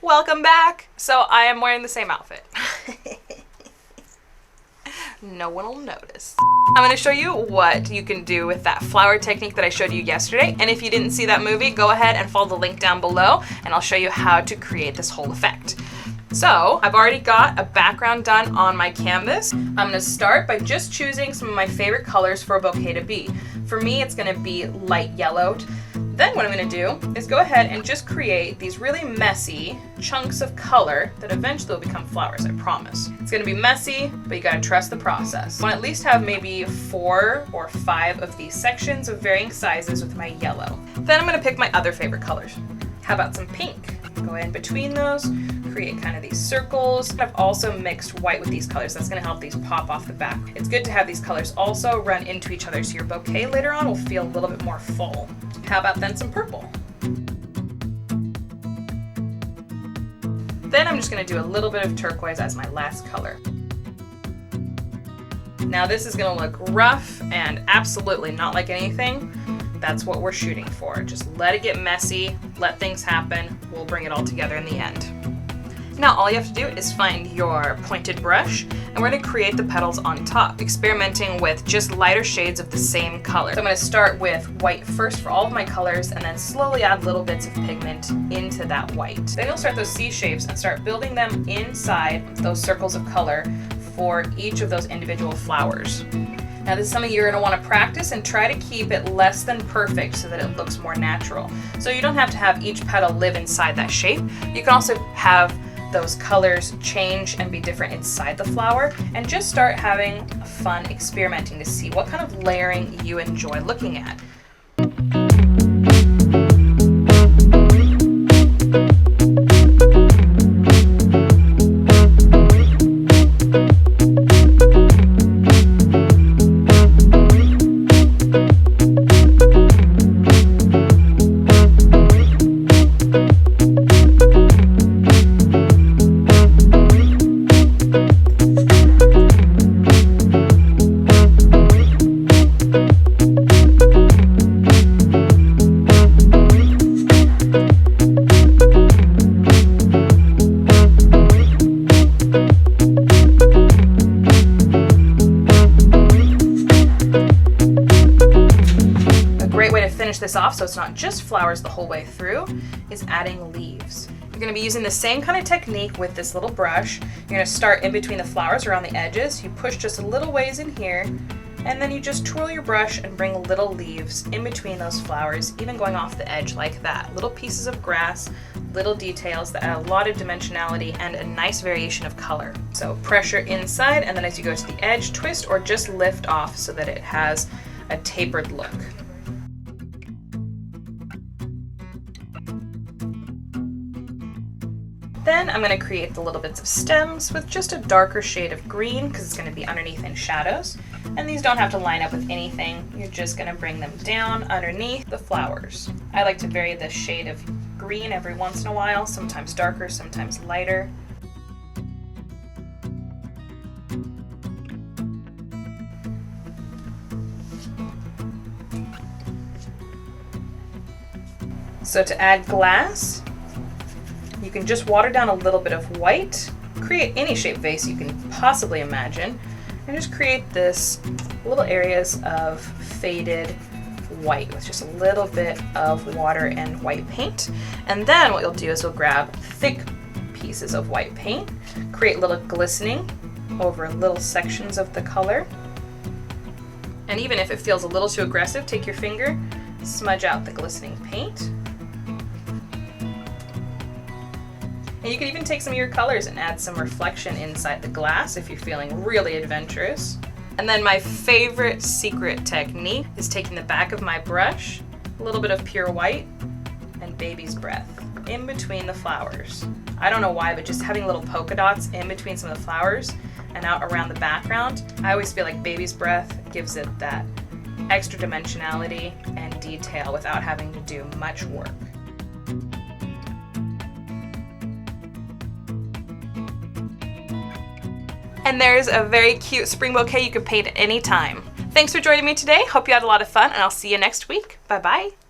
Welcome back. So I am wearing the same outfit. No one will notice. I'm going to show you what you can do with that flower technique that I showed you yesterday. And if you didn't see that movie, go ahead and follow the link down below and I'll show you how to create this whole effect. So I've already got a background done on my canvas. I'm going to start by just choosing some of my favorite colors for a bouquet to be. For me, it's going to be light yellowed. Then what I'm going to do is go ahead and just create these really messy chunks of color that eventually will become flowers, I promise. It's going to be messy, but you got to trust the process. I want to at least have maybe 4 or 5 of these sections of varying sizes with my yellow. Then I'm going to pick my other favorite colors. How about some pink? Go in between those, create kind of these circles. I've also mixed white with these colors. That's going to help these pop off the back. It's good to have these colors also run into each other so your bouquet later on will feel a little bit more full. How about then some purple? Then I'm just going to do a little bit of turquoise as my last color. Now this is going to look rough and absolutely not like anything. That's what we're shooting for. Just let it get messy, let things happen. We'll bring it all together in the end. Now all you have to do is find your pointed brush and we're going to create the petals on top, experimenting with just lighter shades of the same color. So I'm going to start with white first for all of my colors and then slowly add little bits of pigment into that white. Then you'll start those C shapes and start building them inside those circles of color for each of those individual flowers. Now this is something you're going to want to practice and try to keep it less than perfect so that it looks more natural. So you don't have to have each petal live inside that shape. You can also have those colors change and be different inside the flower and just start having fun experimenting to see what kind of layering you enjoy looking at. Finish this off so it's not just flowers the whole way through is adding leaves. You're going to be using the same kind of technique with this little brush. You're going to start in between the flowers around the edges. You push just a little ways in here and then you just twirl your brush and bring little leaves in between those flowers, even going off the edge like that. Little pieces of grass, little details that add a lot of dimensionality and a nice variation of color. So pressure inside and then as you go to the edge, twist or just lift off so that it has a tapered look. Then I'm going to create the little bits of stems with just a darker shade of green because it's going to be underneath in shadows. And these don't have to line up with anything. You're just going to bring them down underneath the flowers. I like to vary the shade of green every once in a while, sometimes darker, sometimes lighter. So to add glass, you can just water down a little bit of white, create any shaped vase you can possibly imagine, and just create this little areas of faded white with just a little bit of water and white paint. And then what you'll do is you'll grab thick pieces of white paint, create little glistening over little sections of the color. And even if it feels a little too aggressive, take your finger, smudge out the glistening paint. And you can even take some of your colors and add some reflection inside the glass if you're feeling really adventurous. And then my favorite secret technique is taking the back of my brush, a little bit of pure white, and baby's breath in between the flowers. I don't know why, but just having little polka dots in between some of the flowers and out around the background, I always feel like baby's breath gives it that extra dimensionality and detail without having to do much work. And there's a very cute spring bouquet you can paint at any time. Thanks for joining me today. Hope you had a lot of fun, and I'll see you next week. Bye-bye.